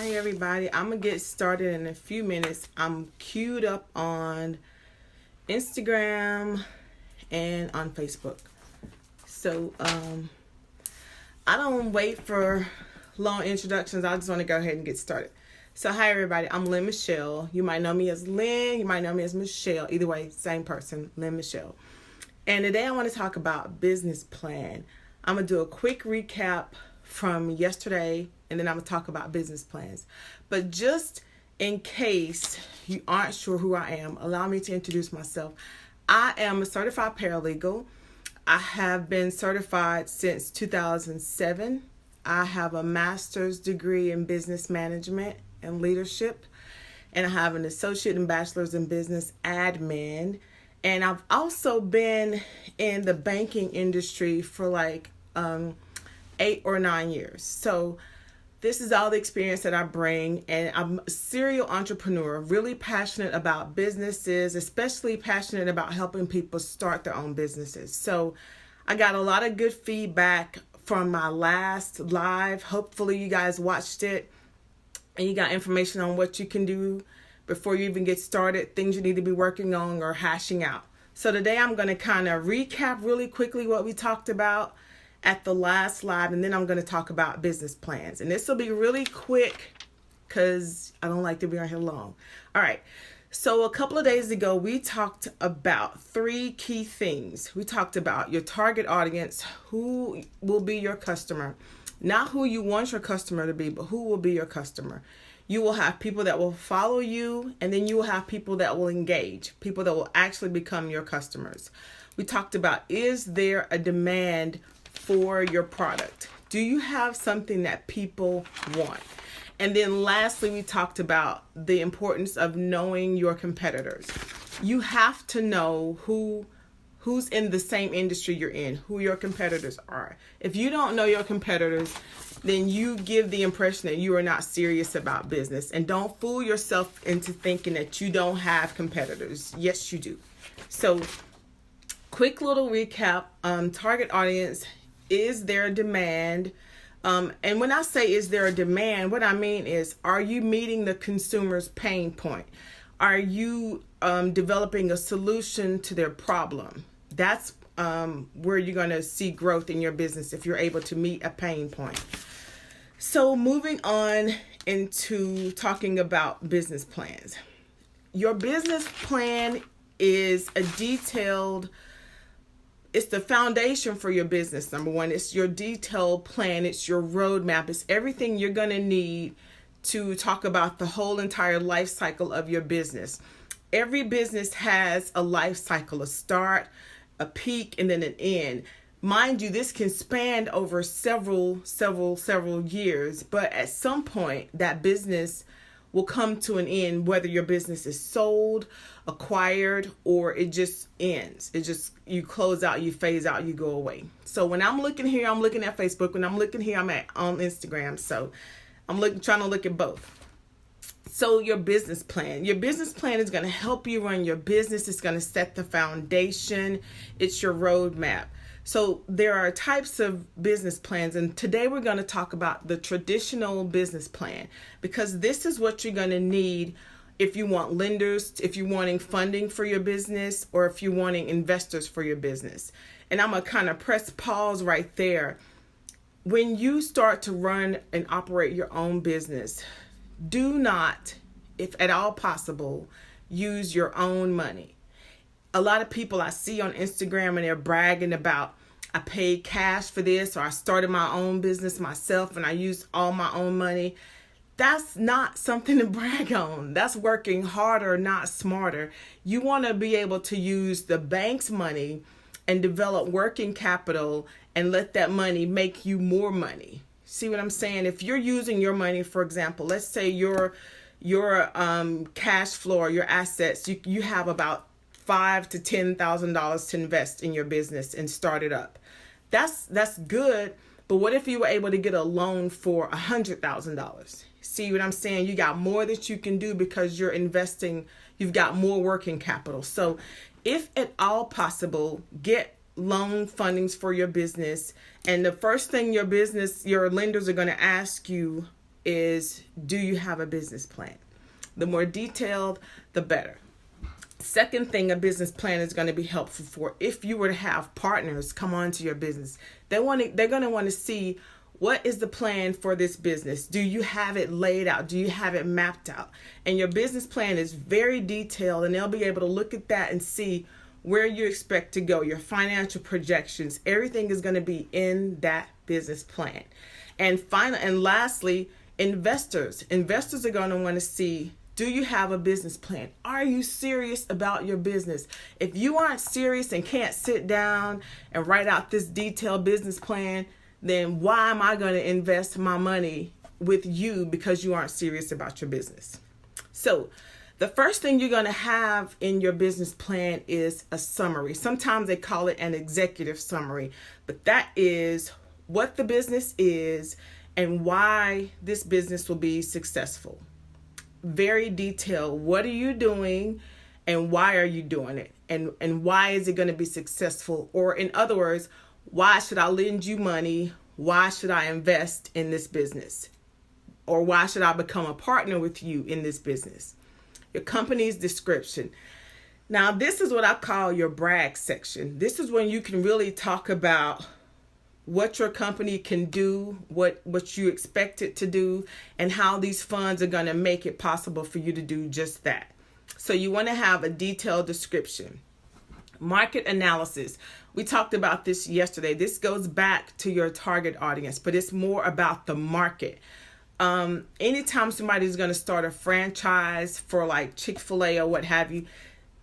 Hi everybody, I'm gonna get started in a few minutes. I'm queued up on Instagram and on Facebook. So I don't wait for long introductions. I just want to go ahead and get started. So hi everybody, I'm Lynn Michelle. You might know me as Lynn, you might know me as Michelle. Either way, same person, Lynn Michelle. And today I want to talk about business plan. I'm gonna do a quick recap from yesterday, and then I'm gonna talk about business plans. But just in case you aren't sure who I am, allow me to introduce myself. I am a certified paralegal. I have been certified since 2007. I have a master's degree in business management and leadership, and I have an associate and bachelor's in business admin. And I've also been in the banking industry for 8 or 9 years. So this is all the experience that I bring, and I'm a serial entrepreneur, really passionate about businesses, especially passionate about helping people start their own businesses. So I got a lot of good feedback from my last live. Hopefully you guys watched it and you got information on what you can do before you even get started, things you need to be working on or hashing out. So today I'm going to kind of recap really quickly what we talked about at the last live, and then I'm going to talk about business plans. And this will be really quick because I don't like to be on here long. All right. So a couple of days ago, we talked about 3 key things. We talked about your target audience, who will be your customer, not who you want your customer to be, but who will be your customer. You will have people that will follow you, and then you will have people that will engage, people that will actually become your customers. We talked about, is there a demand for your product? Do you have something that people want? And then lastly, we talked about the importance of knowing your competitors. You have to know who's in the same industry you're in, who your competitors are. If you don't know your competitors, then you give the impression that you are not serious about business. And don't fool yourself into thinking that you don't have competitors. Yes, you do. So quick little recap, target audience. Is there a demand? And when I say is there a demand, what I mean is, are you meeting the consumer's pain point? Are you developing a solution to their problem? That's where you're going to see growth in your business, if you're able to meet a pain point. So moving on into talking about business plans. Your business plan is it's the foundation for your business. Number one, it's your detailed plan. It's your roadmap. It's everything you're going to need to talk about the whole entire life cycle of your business. Every business has a life cycle, a start, a peak, and then an end. Mind you, this can span over several years, but at some point that business will come to an end, whether your business is sold, acquired, or it just ends. You close out, you phase out, you go away. So when I'm looking here, I'm looking at Facebook. When I'm looking here, I'm on Instagram. So I'm trying to look at both. So your business plan is going to help you run your business. It's going to set the foundation. It's your roadmap. So there are types of business plans, and today we're going to talk about the traditional business plan, because this is what you're going to need if you want lenders, if you're wanting funding for your business, or if you're wanting investors for your business. And I'm going to kind of press pause right there. When you start to run and operate your own business, do not, if at all possible, use your own money. A lot of people I see on Instagram, and they're bragging about, I paid cash for this, or I started my own business myself and I used all my own money. That's not something to brag on. That's working harder, not smarter. You want to be able to use the bank's money and develop working capital and let that money make you more money. See what I'm saying? If you're using your money, for example, let's say your cash flow or your assets, you have about $5,000 to $10,000 to invest in your business and start it up. That's good. But what if you were able to get a loan for $100,000? See what I'm saying? You got more that you can do because you're investing. You've got more working capital. So if at all possible, get loan fundings for your business. And the first thing your lenders are going to ask you is, do you have a business plan? The more detailed, the better. Second thing a business plan is going to be helpful for, if you were to have partners come onto your business, they're going to want to see, what is the plan for this business? Do you have it laid out? Do you have it mapped out? And your business plan is very detailed, and they'll be able to look at that and see where you expect to go, your financial projections. Everything is going to be in that business plan. And finally, and lastly, investors are going to want to see, do you have a business plan? Are you serious about your business? If you aren't serious and can't sit down and write out this detailed business plan, then why am I going to invest my money with you because you aren't serious about your business? So the first thing you're going to have in your business plan is a summary. Sometimes they call it an executive summary, but that is what the business is and why this business will be successful. Very detailed. What are you doing and why are you doing it? And why is it going to be successful? Or in other words, why should I lend you money? Why should I invest in this business? Or why should I become a partner with you in this business? Your company's description. Now, this is what I call your brag section. This is when you can really talk about what your company can do, what you expect it to do, and how these funds are going to make it possible for you to do just that. So you want to have a detailed description. Market analysis. We talked about this yesterday. This goes back to your target audience, but it's more about the market. Anytime somebody's going to start a franchise for like Chick-fil-A or what have you,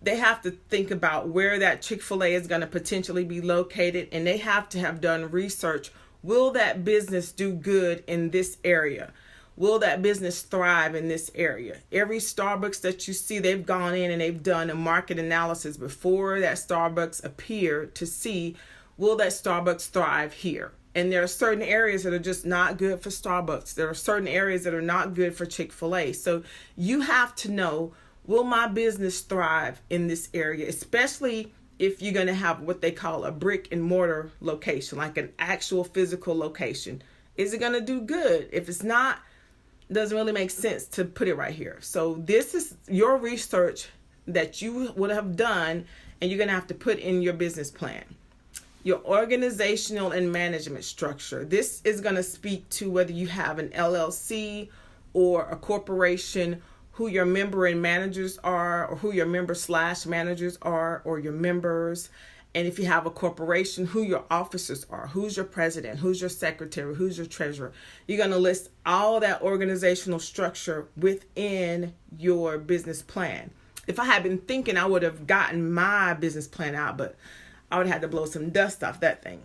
they have to think about where that Chick-fil-A is going to potentially be located, and they have to have done research. Will that business do good in this area? Will that business thrive in this area? Every Starbucks that you see, they've gone in and they've done a market analysis before that Starbucks appeared to see, will that Starbucks thrive here? And there are certain areas that are just not good for Starbucks. There are certain areas that are not good for Chick-fil-A. So you have to know, will my business thrive in this area? Especially if you're going to have what they call a brick and mortar location, like an actual physical location. Is it going to do good? If it's not, it doesn't really make sense to put it right here. So this is your research that you would have done, and you're going to have to put in your business plan. Your organizational and management structure. This is going to speak to whether you have an LLC or a corporation, who your member and managers are, or who your member/managers are, or your members. And if you have a corporation, who your officers are, who's your president, who's your secretary, who's your treasurer. You're going to list all that organizational structure within your business plan. If I had been thinking, I would have gotten my business plan out, but I would have had to blow some dust off that thing.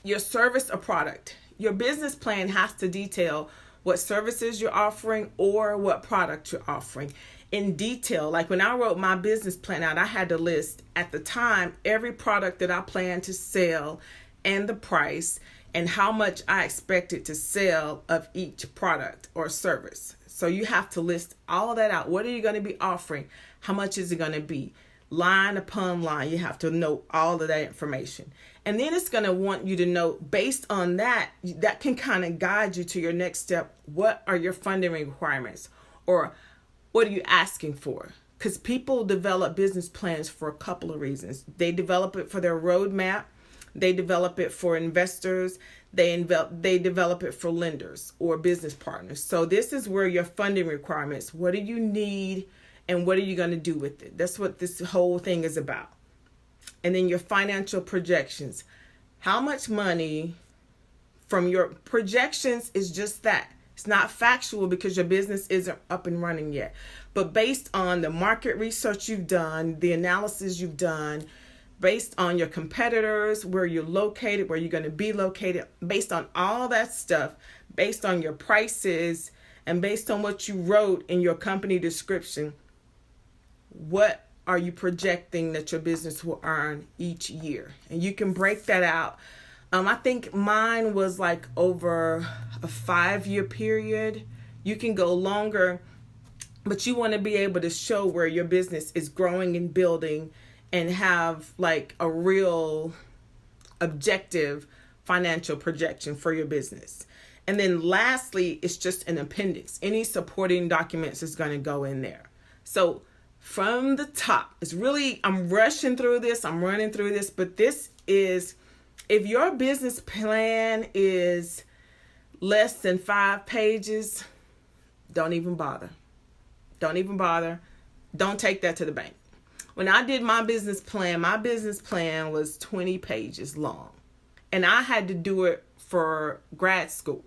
Your service or product. Your business plan has to detail what services you're offering or what product you're offering in detail. Like when I wrote my business plan out, I had to list at the time every product that I planned to sell and the price and how much I expected to sell of each product or service. So you have to list all of that out. What are you going to be offering? How much is it going to be? Line upon line, you have to know all of that information. And then it's going to want you to know, based on that, that can kind of guide you to your next step. What are your funding requirements? Or what are you asking for? Because people develop business plans for a couple of reasons. They develop it for their roadmap. They develop it for investors. They develop it for lenders or business partners. So this is where your funding requirements, what do you need and what are you going to do with it? That's what this whole thing is about. And then your financial projections. How much money from your projections is just that. It's not factual because your business isn't up and running yet. But based on the market research you've done, the analysis you've done, based on your competitors, where you're located, where you're going to be located, based on all that stuff, based on your prices, and based on what you wrote in your company description, what are you projecting that your business will earn each year? And you can break that out. I think mine was like over a 5-year period. You can go longer, but you want to be able to show where your business is growing and building and have like a real objective financial projection for your business. And then lastly, it's just an appendix. Any supporting documents is going to go in there. So from the top, it's really, I'm rushing through this, I'm running through this, but this is, if your business plan is less than 5 pages, don't even bother. Don't even bother. Don't take that to the bank. When I did my business plan was 20 pages long. And I had to do it for grad school.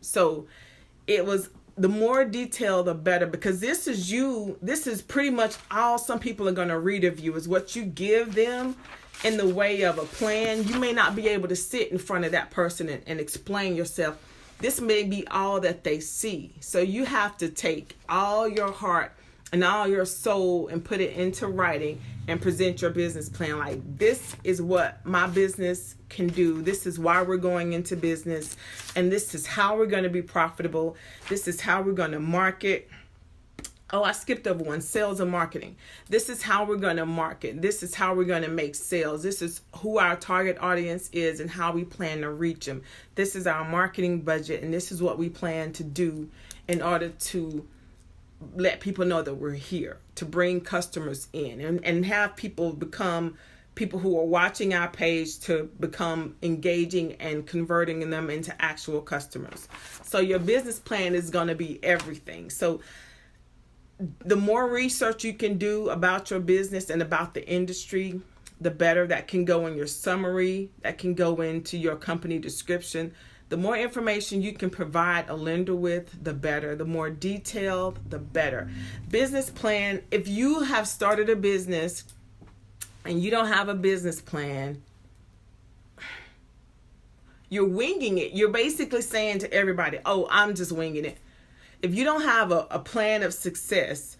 So it was, the more detail, the better, because this is pretty much all some people are going to read of you, is what you give them in the way of a plan. You may not be able to sit in front of that person and explain yourself. This may be all that they see. So you have to take all your heart and all your soul and put it into writing and present your business plan. Like, this is what my business can do. This is why we're going into business. And this is how we're going to be profitable. This is how we're going to market. Oh, I skipped over one, sales and marketing. This is how we're going to market. This is how we're going to make sales. This is who our target audience is and how we plan to reach them. This is our marketing budget, and this is what we plan to do in order to let people know that we're here, to bring customers in and have people become people who are watching our page, to become engaging and converting them into actual customers. So your business plan is going to be everything. So the more research you can do about your business and about the industry, the better. That can go in your summary, that can go into your company description. The more information you can provide a lender with, the better. The more detailed, the better. Business plan, if you have started a business and you don't have a business plan, you're winging it. You're basically saying to everybody, oh, I'm just winging it. If you don't have a plan of success,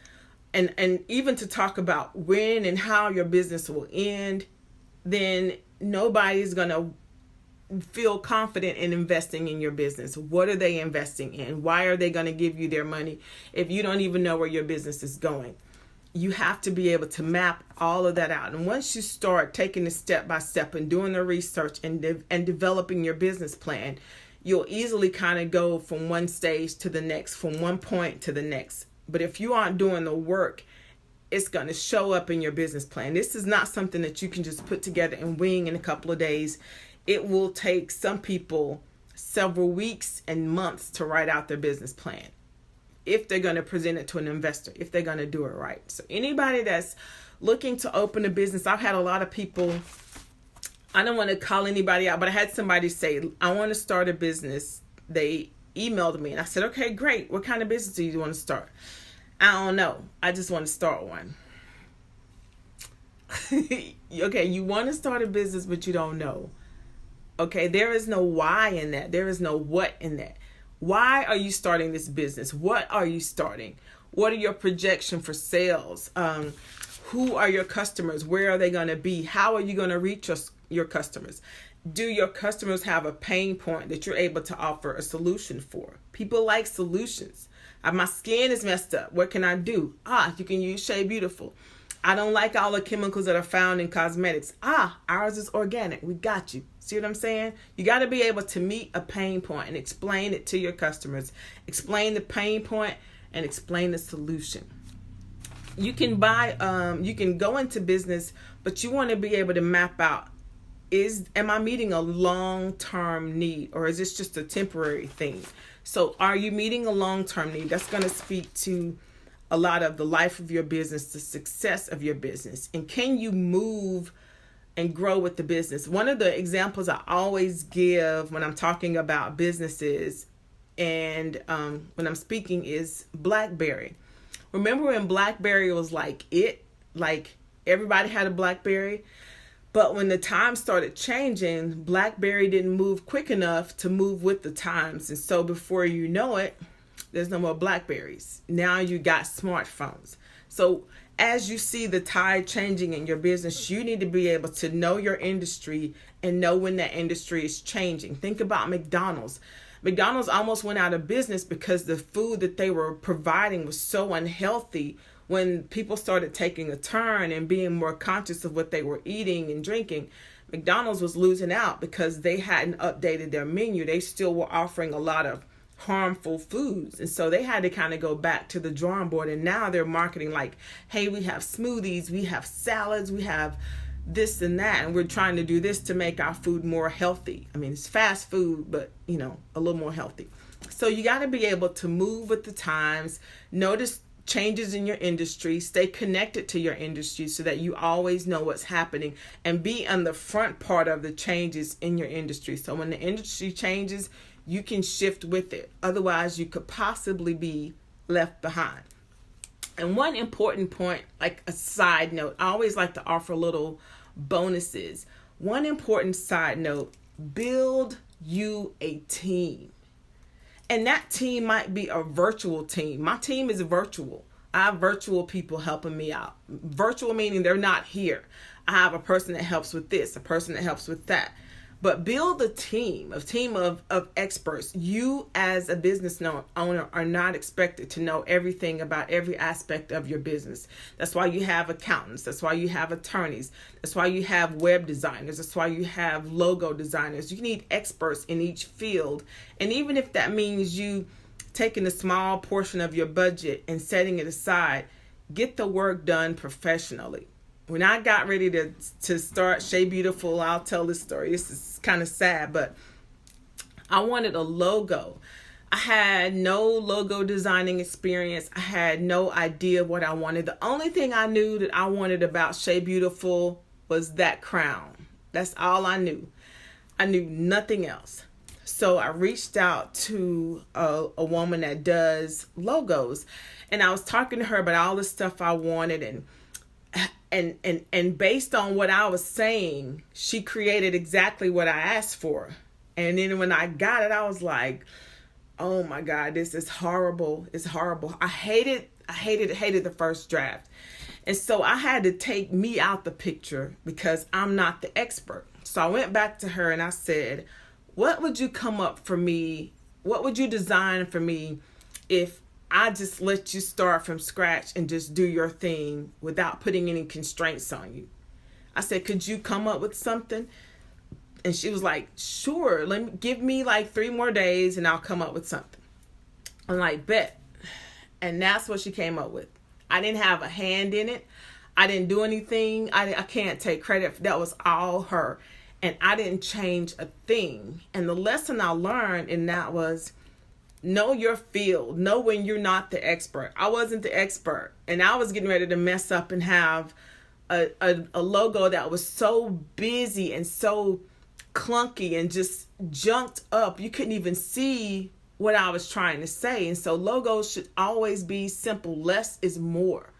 and even to talk about when and how your business will end, then nobody's going to feel confident in investing in your business. What are they investing in? Why are they going to give you their money if you don't even know where your business is going? You have to be able to map all of that out. And once you start taking it step by step and doing the research and developing your business plan, you'll easily kind of go from one stage to the next, from one point to the next. But if you aren't doing the work, it's going to show up in your business plan. This is not something that you can just put together and wing in a couple of days. It will take some people several weeks and months to write out their business plan, if they're going to present it to an investor, if they're going to do it right. So anybody that's looking to open a business, I've had a lot of people, I don't want to call anybody out, but I had somebody say, I want to start a business. They emailed me and I said, okay, great. What kind of business do you want to start? I don't know. I just want to start one. Okay, you want to start a business, but you don't know. Okay, there is no why in that. There is no what in that. Why are you starting this business? What are you starting? What are your projections for sales? Who are your customers? Where are they going to be? How are you going to reach your customers? Do your customers have a pain point that you're able to offer a solution for? People like solutions. My skin is messed up. What can I do? You can use Shea Beautiful. I don't like all the chemicals that are found in cosmetics. Ours is organic. We got you. See what I'm saying? You got to be able to meet a pain point and explain it to your customers. Explain the pain point and explain the solution. You can you can go into business, but you want to be able to map out, am I meeting a long-term need, or is this just a temporary thing? So are you meeting a long-term need? That's going to speak to a lot of the life of your business, the success of your business. And can you move and grow with the business? One of the examples I always give when I'm talking about businesses and when I'm speaking is BlackBerry. Remember when BlackBerry was like everybody had a BlackBerry? But when the times started changing, BlackBerry didn't move quick enough to move with the times. And so before you know it, there's no more BlackBerries. Now you got smartphones. So as you see the tide changing in your business, you need to be able to know your industry and know when that industry is changing. Think about McDonald's. McDonald's almost went out of business because the food that they were providing was so unhealthy. When people started taking a turn and being more conscious of what they were eating and drinking, McDonald's was losing out because they hadn't updated their menu. They still were offering a lot of harmful foods. And so they had to kind of go back to the drawing board. And now they're marketing like, hey, we have smoothies, we have salads, we have this and that. And we're trying to do this to make our food more healthy. I mean, it's fast food, but, you know, a little more healthy. So you got to be able to move with the times, notice changes in your industry, stay connected to your industry so that you always know what's happening, and be on the front part of the changes in your industry. So when the industry changes, you can shift with it. Otherwise, you could possibly be left behind. And one important point, like a side note, I always like to offer little bonuses. One important side note, build you a team. And that team might be a virtual team. My team is virtual. I have virtual people helping me out. Virtual meaning they're not here. I have a person that helps with this, a person that helps with that. But build a team of experts. You as a business owner are not expected to know everything about every aspect of your business. That's why you have accountants. That's why you have attorneys. That's why you have web designers. That's why you have logo designers. You need experts in each field. And even if that means you taking a small portion of your budget and setting it aside, get the work done professionally. When I got ready to start Shea Beautiful, I'll tell this story. This is kind of sad, but I wanted a logo. I had no logo designing experience. I had no idea what I wanted. The only thing I knew that I wanted about Shea Beautiful was that crown. That's all I knew. I knew nothing else. So I reached out to a woman that does logos, and I was talking to her about all the stuff I wanted, and based on what I was saying, she created exactly what I asked for. And then when I got it, I was like, oh my God, this is horrible. It's horrible. I hated the first draft. And so I had to take me out the picture because I'm not the expert. So I went back to her and I said, what would you come up for me? What would you design for me if I just let you start from scratch and just do your thing without putting any constraints on you? I said, could you come up with something? And she was like, sure, give me like 3 more days and I'll come up with something. I'm like, bet. And that's what she came up with. I didn't have a hand in it. I didn't do anything. I can't take credit. That was all her. And I didn't change a thing. And the lesson I learned in that was, know your field. Know when you're not the expert. I wasn't the expert. And I was getting ready to mess up and have a logo that was so busy and so clunky and just junked up. You couldn't even see what I was trying to say. And so logos should always be simple. Less is more.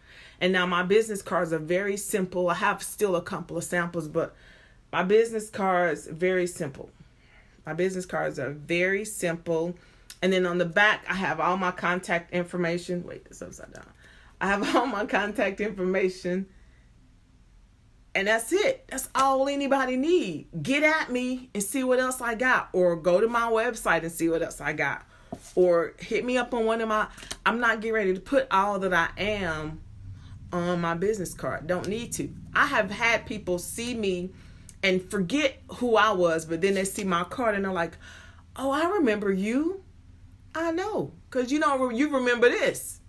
And now my business cards are very simple. I have still a couple of samples, but my business cards, very simple. My business cards are very simple. And then on the back, I have all my contact information. Wait, it's upside down. I have all my contact information. And that's it. That's all anybody need. Get at me and see what else I got. Or go to my website and see what else I got. Or hit me up on one of my... I'm not getting ready to put all that I am on my business card. Don't need to. I have had people see me and forget who I was, but then they see my card and they're like, oh, I remember you. I know, because you remember this.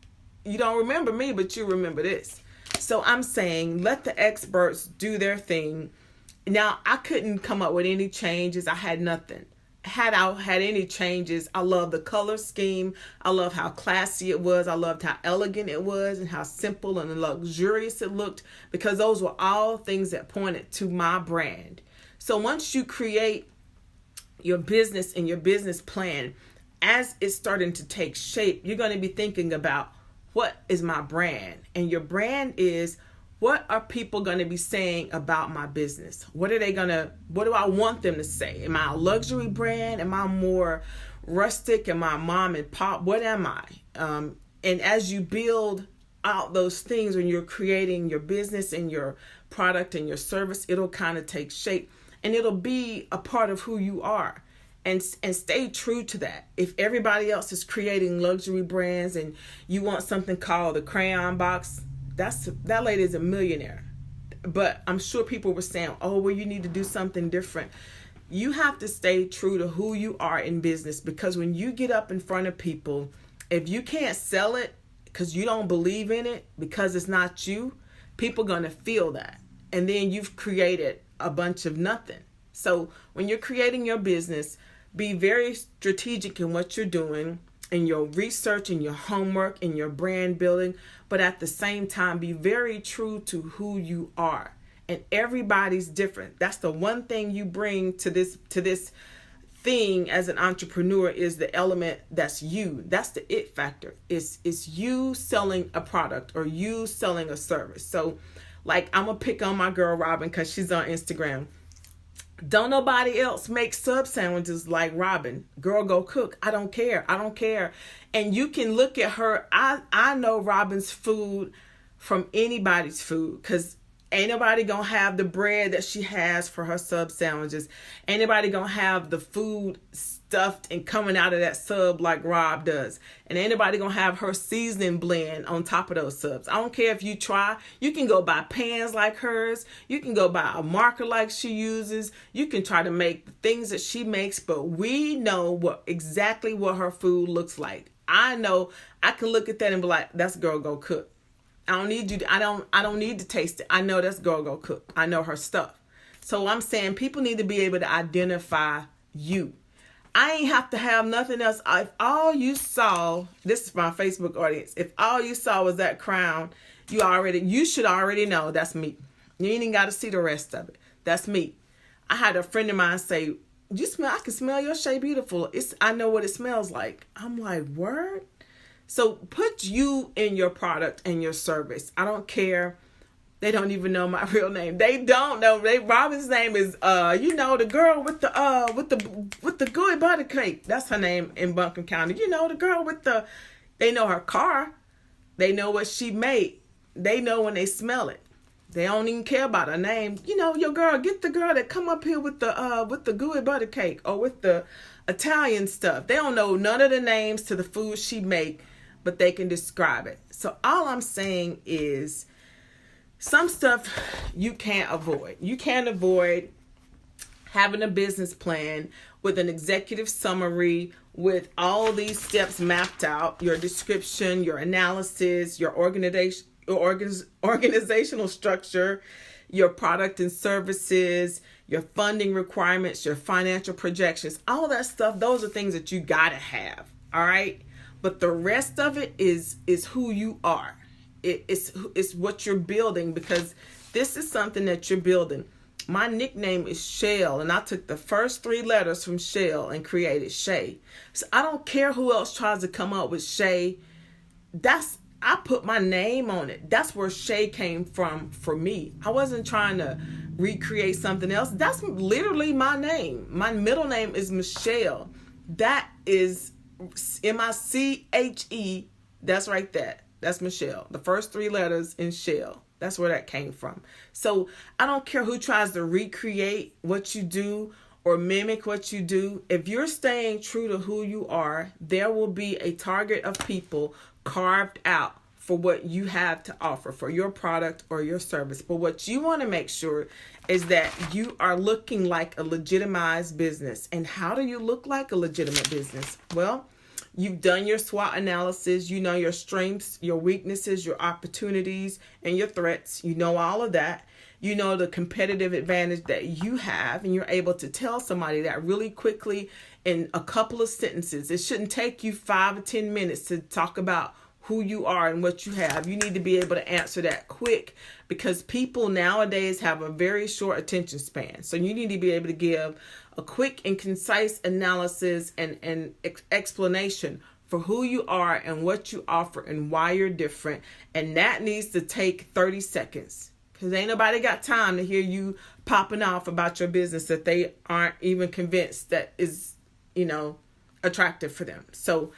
You don't remember me, but you remember this. So I'm saying, let the experts do their thing. Now, I couldn't come up with any changes. I had nothing. Had I had any changes, I love the color scheme. I love how classy it was. I loved how elegant it was and how simple and luxurious it looked, because those were all things that pointed to my brand. So once you create your business and your business plan, as it's starting to take shape, you're going to be thinking about, what is my brand? And your brand is, what are people going to be saying about my business? What do I want them to say? Am I a luxury brand? Am I more rustic? Am I mom and pop? What am I? And as you build out those things, when you're creating your business and your product and your service, it'll kind of take shape and it'll be a part of who you are. And stay true to that. If everybody else is creating luxury brands and you want something called the crayon box, that lady is a millionaire. but I'm sure people were saying, oh, well, you need to do something different. You have to stay true to who you are in business, because when you get up in front of people, if you can't sell it because you don't believe in it, because it's not you, people going to feel that. And then you've created a bunch of nothing. So when you're creating your business, be very strategic in what you're doing, in your research, in your homework, in your brand building, but at the same time, be very true to who you are. And everybody's different. That's the one thing you bring to this thing as an entrepreneur, is the element that's you. That's the it factor. It's you selling a product or you selling a service. So like, I'm gonna pick on my girl Robin because she's on Instagram. Don't nobody else make sub sandwiches like Robin. Girl, go cook. I don't care. And you can look at her. I know Robin's food from anybody's food, because ain't nobody gonna have the bread that she has for her sub sandwiches. Ain't nobody gonna have the food stuffed and coming out of that sub like Rob does. And ain't nobody gonna have her seasoning blend on top of those subs. I don't care if you try. You can go buy pans like hers. You can go buy a marker like she uses. You can try to make the things that she makes, but we know exactly what her food looks like. I know I can look at that and be like, that's girl go cook. I don't need you to, I don't need to taste it. I know that's girl go cook. I know her stuff. So I'm saying people need to be able to identify you. I ain't have to have nothing else. If all you saw, this is my Facebook audience, if all you saw was that crown, you should already know that's me. You ain't even got to see the rest of it. That's me. I had a friend of mine say, I can smell your Shea Beautiful. I know what it smells like. I'm like, word? So put you in your product and your service. I don't care. They don't even know my real name. They don't know. Robin's name is the girl with the gooey butter cake. That's her name in Buncombe County. The girl they know her car. They know what she made. They know when they smell it. They don't even care about her name. Your girl, get the girl that come up here with the gooey butter cake or with the Italian stuff. They don't know none of the names to the food she make, but they can describe it. So all I'm saying is, some stuff you can't avoid. You can't avoid having a business plan with an executive summary, with all these steps mapped out, your description, your analysis, your organizational structure, your product and services, your funding requirements, your financial projections, all that stuff. Those are things that you gotta have. All right. But the rest of it is who you are. It's what you're building, because this is something that you're building. My nickname is Shell, and I took the first 3 letters from Shell and created Shay. So I don't care who else tries to come up with Shay. I put my name on it. That's where Shay came from for me. I wasn't trying to recreate something else. That's literally my name. My middle name is Michelle. That is Miche. That's right there. That's Michelle. The first 3 letters in Shell. That's where that came from. So I don't care who tries to recreate what you do or mimic what you do. If you're staying true to who you are, there will be a target of people carved out for what you have to offer, for your product or your service. But what you want to make sure is that you are looking like a legitimized business. And how do you look like a legitimate business? Well, you've done your SWOT analysis. You know your strengths, your weaknesses, your opportunities, and your threats. You know all of that. You know the competitive advantage that you have, and you're able to tell somebody that really quickly in a couple of sentences. It shouldn't take you 5 or 10 minutes to talk about who you are and what you have. You need to be able to answer that quick, because people nowadays have a very short attention span. So you need to be able to give a quick and concise analysis and explanation for who you are and what you offer and why you're different. And that needs to take 30 seconds, because ain't nobody got time to hear you popping off about your business that they aren't even convinced that is, attractive for them. So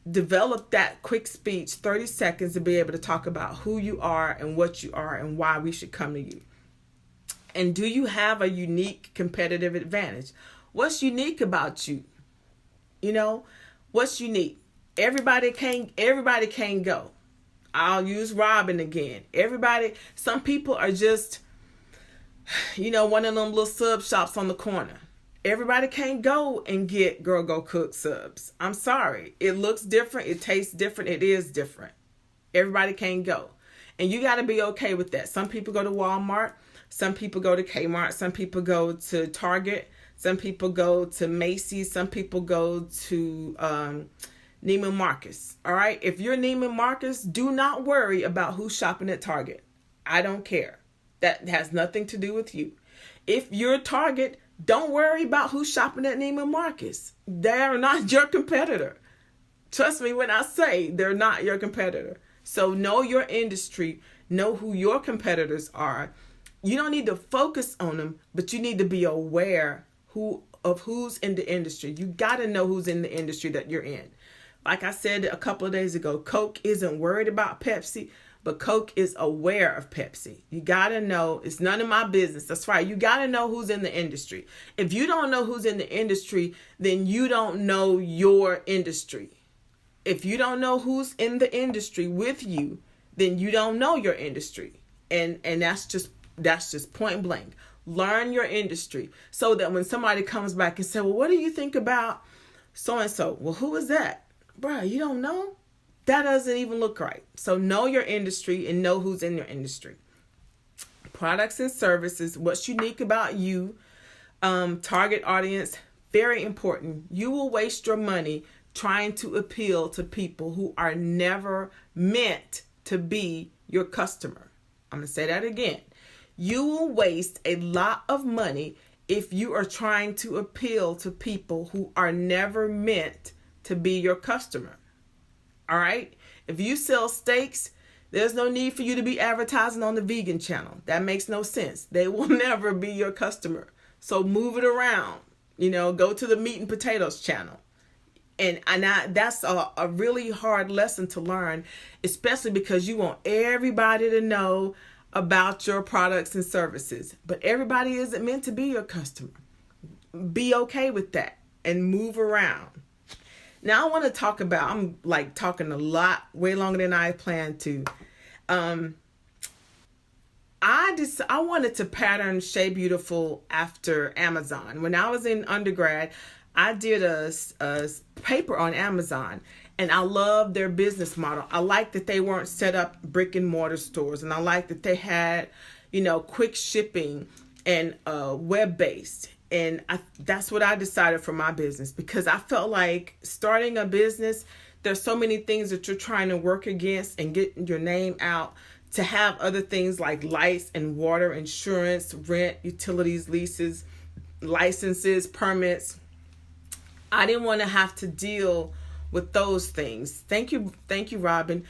develop that quick speech, 30 seconds, to be able to talk about who you are and what you are and why we should come to you. And do you have a unique competitive advantage? What's unique about you? What's unique? Everybody can't go. I'll use Robin again. Some people are just one of them little sub shops on the corner. Everybody can't go and get Girl Go Cook subs. I'm sorry. It looks different. It tastes different. It is different. Everybody can't go. And you got to be okay with that. Some people go to Walmart. Some people go to Kmart. Some people go to Target. Some people go to Macy's. Some people go to Neiman Marcus. All right. If you're Neiman Marcus, do not worry about who's shopping at Target. I don't care. That has nothing to do with you. If you're Target, don't worry about who's shopping at Neiman Marcus. They're not your competitor. Trust me when I say they're not your competitor. So know your industry. Know who your competitors are. You don't need to focus on them, but you need to be aware of who's in the industry. You got to know who's in the industry that you're in. Like I said a couple of days ago, Coke isn't worried about Pepsi, but Coke is aware of Pepsi. You got to know. It's none of my business. That's right. You got to know who's in the industry. If you don't know who's in the industry, then you don't know your industry. If you don't know who's in the industry with you, then you don't know your industry. And that's just point blank. Learn your industry so that when somebody comes back and says, well, what do you think about so-and-so? Well, who is that? Bruh, you don't know? That doesn't even look right. So know your industry and know who's in your industry. Products and services, what's unique about you, target audience, very important. You will waste your money trying to appeal to people who are never meant to be your customer. I'm going to say that again. You will waste a lot of money if you are trying to appeal to people who are never meant to be your customer. All right. If you sell steaks, there's no need for you to be advertising on the vegan channel. That makes no sense. They will never be your customer. So move it around. Go to the meat and potatoes channel. And that's a really hard lesson to learn, especially because you want everybody to know about your products and services. But everybody isn't meant to be your customer. Be okay with that and move around. Now I want to talk about, I'm like talking a lot, way longer than I planned to. I wanted to pattern Shea Beautiful after Amazon. When I was in undergrad, I did a paper on Amazon, and I loved their business model. I liked that they weren't set up brick and mortar stores, and I liked that they had, quick shipping and web-based. And that's what I decided for my business, because I felt like starting a business, there's so many things that you're trying to work against and get your name out, to have other things like lights and water, insurance, rent, utilities, leases, licenses, permits. I didn't want to have to deal with those things. Thank you, Robin.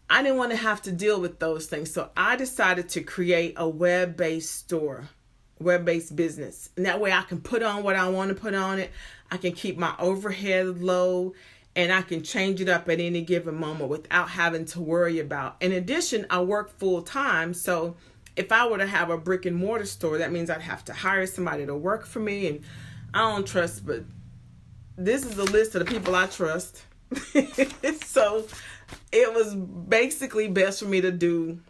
I didn't want to have to deal with those things. So I decided to create a web-based store. Web-based business, and that way I can put on what I want to put on it. I can keep my overhead low, and I can change it up at any given moment without having to worry about. In addition, I work full time, so if I were to have a brick and mortar store, that means I'd have to hire somebody to work for me, and I don't trust, but this is a list of the people I trust. So it was basically best for me to do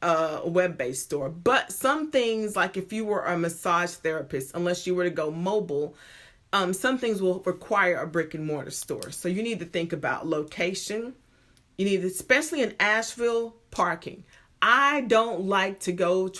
a web-based store. But some things, like if you were a massage therapist, unless you were to go mobile, some things will require a brick and mortar store. So you need to think about location. You need, especially in Asheville, parking. I don't like to go to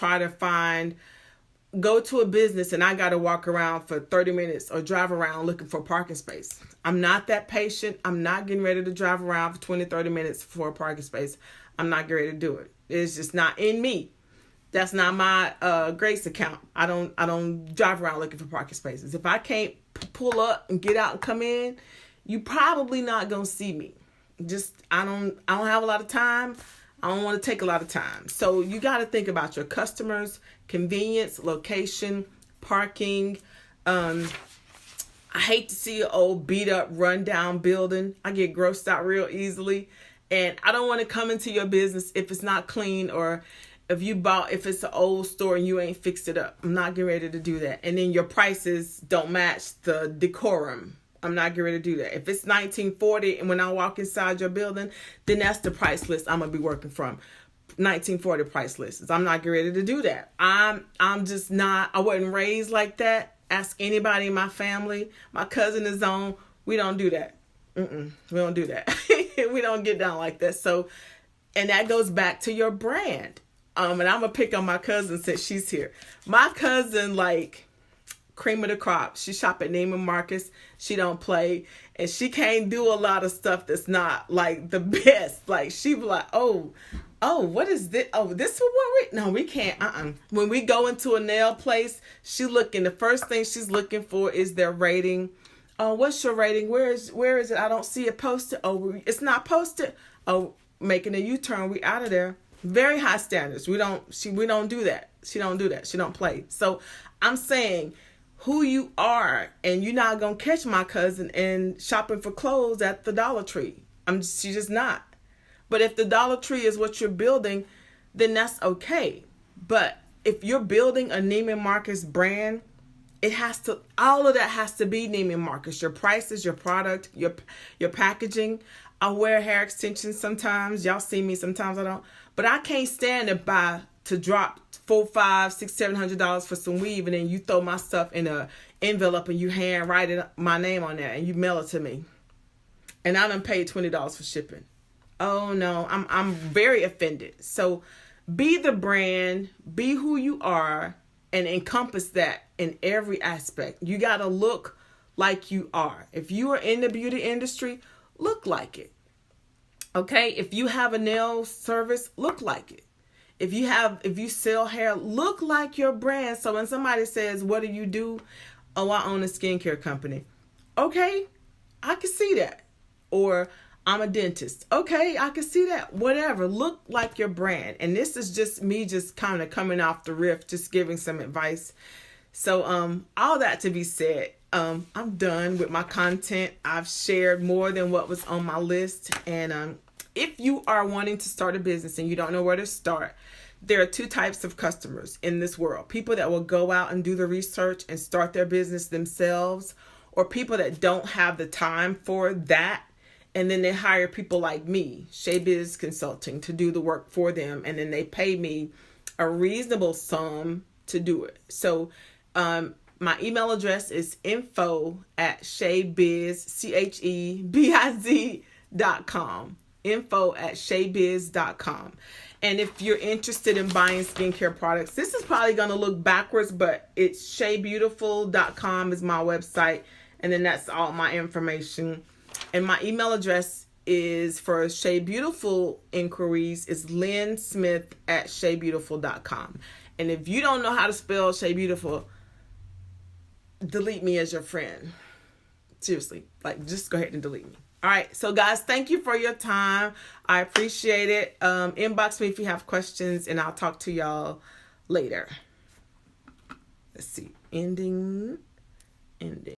a business and I got to walk around for 30 minutes or drive around looking for a parking space. I'm not that patient. I'm not getting ready to drive around for 20, 30 minutes for a parking space. I'm not getting ready to do it. It's just not in me. That's not my Grace account. I don't drive around looking for parking spaces. If I can't pull up and get out and come in, you probably not gonna see me. I don't have a lot of time. I don't want to take a lot of time. So you got to think about your customers, convenience, location, parking. I hate to see an old beat up, run down building. I get grossed out real easily. And I don't want to come into your business if it's not clean, or if it's an old store and you ain't fixed it up. I'm not getting ready to do that. And then your prices don't match the decorum. I'm not getting ready to do that. If it's 1940 and when I walk inside your building, then that's the price list I'm going to be working from. 1940 price lists. I'm not ready to do that. I'm just not. I wasn't raised like that. Ask anybody in my family. My cousin is on. We don't do that. We don't do that. We don't get down like that. So, and that goes back to your brand. And I'm gonna pick on my cousin since she's here. My cousin, like, cream of the crop. She shop at Neiman Marcus. She don't play, and she can't do a lot of stuff that's not like the best. Like, she be like, oh, what is this? Oh, this is what we? No, we can't. When we go into a nail place, the first thing she's looking for is their rating. Oh, what's your rating? Where is it? I don't see it posted. Oh, it's not posted. Oh, making a U-turn. We out of there. Very high standards. We don't do that. She don't do that. She don't play. So I'm saying who you are, and you're not gonna catch my cousin and shopping for clothes at the Dollar Tree. She's just not. But if the Dollar Tree is what you're building, then that's okay. But if you're building a Neiman Marcus brand, all of that has to be Neiman Marcus. Your prices, your product, your packaging. I wear hair extensions sometimes. Y'all see me sometimes. I don't. But I can't stand to drop $400, $500, $600, $700 for some weave, and then you throw my stuff in a envelope and you hand write my name on there and you mail it to me, and I done paid $20 for shipping. Oh no, I'm very offended. So be the brand, be who you are, and encompass that in every aspect. You gotta look like you are. If you are in the beauty industry, look like it. Okay, if you have a nail service, look like it. If you sell hair, look like your brand. So when somebody says, what do you do? Oh, I own a skincare company. Okay, I can see that. Or I'm a dentist. Okay, I can see that. Whatever, look like your brand. And this is just me just kind of coming off the riff, just giving some advice. So all that to be said, I'm done with my content. I've shared more than what was on my list. And if you are wanting to start a business and you don't know where to start, there are two types of customers in this world. People that will go out and do the research and start their business themselves, or people that don't have the time for that. And then they hire people like me, ShayBiz Consulting, to do the work for them. And then they pay me a reasonable sum to do it. So my email address is info@shaybiz.com. info@shaybiz.com. And if you're interested in buying skincare products, this is probably going to look backwards, but it's shaybeautiful.com is my website. And then that's all my information. And my email address is for Shay Beautiful inquiries is lynnsmith@shaybeautiful.com. And if you don't know how to spell Shay Beautiful, delete me as your friend. Seriously, like, just go ahead and delete me. All right. So guys, thank you for your time. I appreciate it. Inbox me if you have questions, and I'll talk to y'all later. Let's see. Ending.